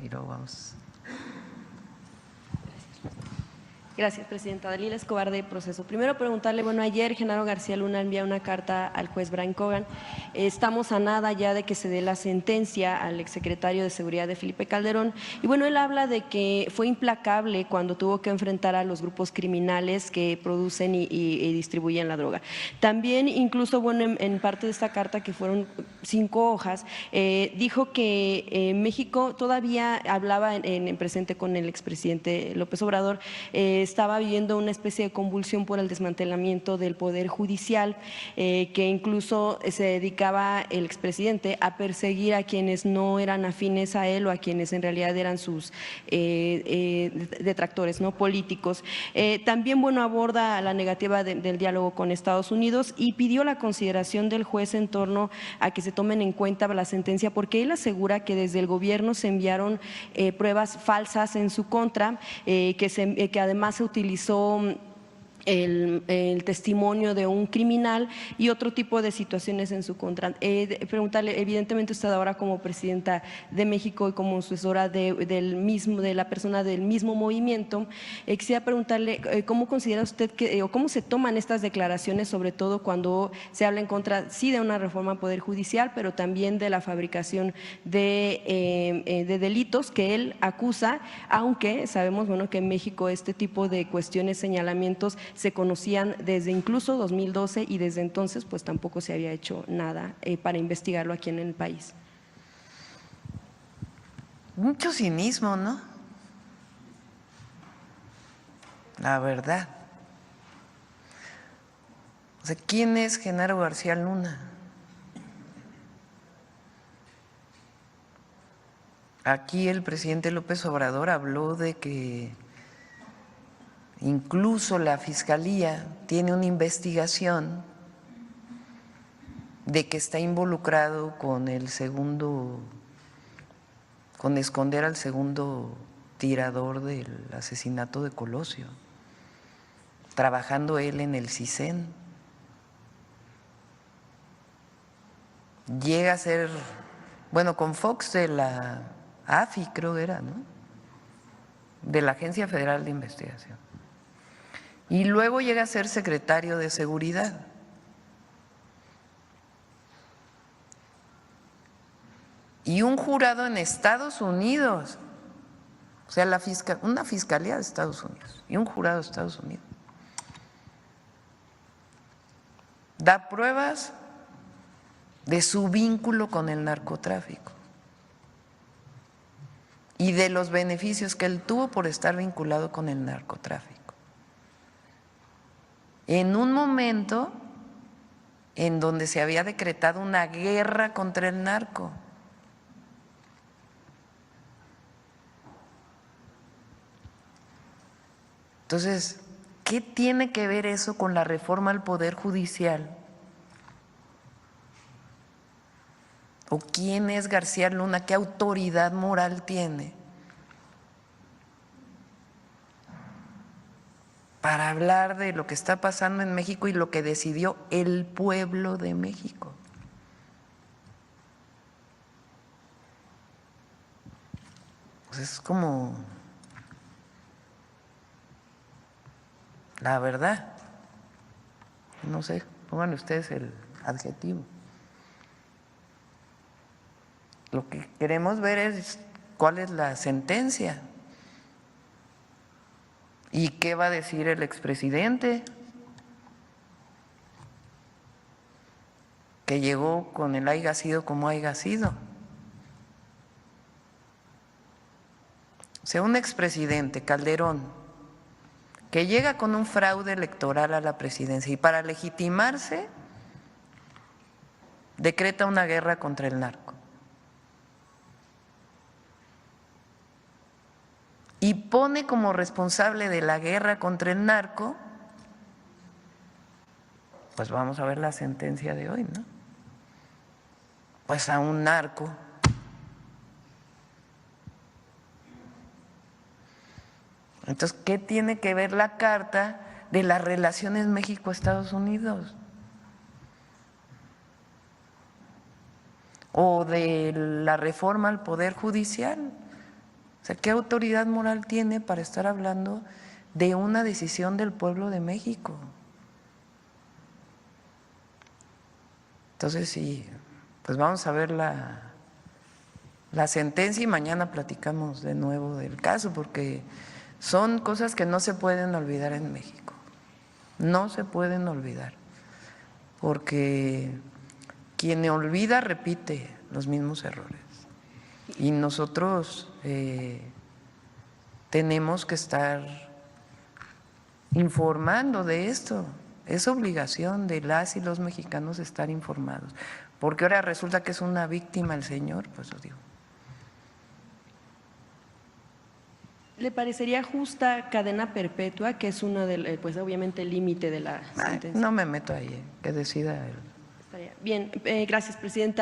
y luego vamos. Gracias, presidenta. Dalila Escobar, de Proceso. Primero preguntarle, bueno, ayer Genaro García Luna envía una carta al juez Brian Cogan. Estamos a nada ya de que se dé la sentencia al exsecretario de Seguridad de Felipe Calderón. Y bueno, él habla de que fue implacable cuando tuvo que enfrentar a los grupos criminales que producen y distribuyen la droga. También, incluso, bueno, en parte de esta carta, que fueron 5 hojas, dijo que México todavía hablaba en presente con el expresidente López Obrador, estaba viviendo una especie de convulsión por el desmantelamiento del Poder Judicial, que incluso se dedicaba el expresidente a perseguir a quienes no eran afines a él o a quienes en realidad eran sus detractores, ¿no?, políticos. También, bueno, aborda la negativa del diálogo con Estados Unidos y pidió la consideración del juez en torno a que se tomen en cuenta la sentencia, porque él asegura que desde el gobierno se enviaron pruebas falsas en su contra, que además se utilizó el testimonio de un criminal y otro tipo de situaciones en su contra. Preguntarle, evidentemente usted ahora como presidenta de México y como sucesora de la persona del mismo movimiento, quisiera preguntarle cómo considera usted o cómo se toman estas declaraciones, sobre todo cuando se habla en contra, sí, de una reforma al Poder Judicial, pero también de la fabricación de delitos que él acusa, aunque sabemos, bueno, que en México este tipo de cuestiones, señalamientos, se conocían desde incluso 2012 y desde entonces pues tampoco se había hecho nada para investigarlo aquí en el país. Mucho cinismo, ¿no? La verdad. O sea, ¿quién es Genaro García Luna? Aquí el presidente López Obrador habló de que incluso la Fiscalía tiene una investigación de que está involucrado con con esconder al segundo tirador del asesinato de Colosio, trabajando él en el CISEN. Llega a ser, bueno, con Fox de la AFI, creo que era, ¿no?, de la Agencia Federal de Investigación. Y luego llega a ser secretario de Seguridad. Y un jurado en Estados Unidos, o sea, una fiscalía de Estados Unidos y un jurado de Estados Unidos, da pruebas de su vínculo con el narcotráfico y de los beneficios que él tuvo por estar vinculado con el narcotráfico. En un momento en donde se había decretado una guerra contra el narco. Entonces, ¿qué tiene que ver eso con la reforma al Poder Judicial? ¿O quién es García Luna? ¿Qué autoridad moral tiene para hablar de lo que está pasando en México y lo que decidió el pueblo de México? Pues es como, la verdad, no sé, pónganle ustedes el adjetivo. Lo que queremos ver es cuál es la sentencia y qué va a decir el expresidente, que llegó con el haya sido como haya sido. O sea, un expresidente, Calderón, que llega con un fraude electoral a la presidencia y para legitimarse decreta una guerra contra el narco. Y pone como responsable de la guerra contra el narco, pues vamos a ver la sentencia de hoy, ¿no? Pues a un narco. Entonces, ¿qué tiene que ver la carta de las relaciones México-Estados Unidos? O de la reforma al Poder Judicial. sea, ¿qué autoridad moral tiene para estar hablando de una decisión del pueblo de México? Entonces, sí, pues vamos a ver la sentencia y mañana platicamos de nuevo del caso, porque son cosas que no se pueden olvidar en México, no se pueden olvidar, porque quien olvida repite los mismos errores y nosotros tenemos que estar informando de esto. Es obligación de las y los mexicanos estar informados, porque ahora resulta que es una víctima el señor, pues lo digo. ¿Le parecería justa cadena perpetua, que es uno del, pues obviamente el límite de la sentencia? No me meto ahí, que decida él. Estaría bien, gracias, presidenta.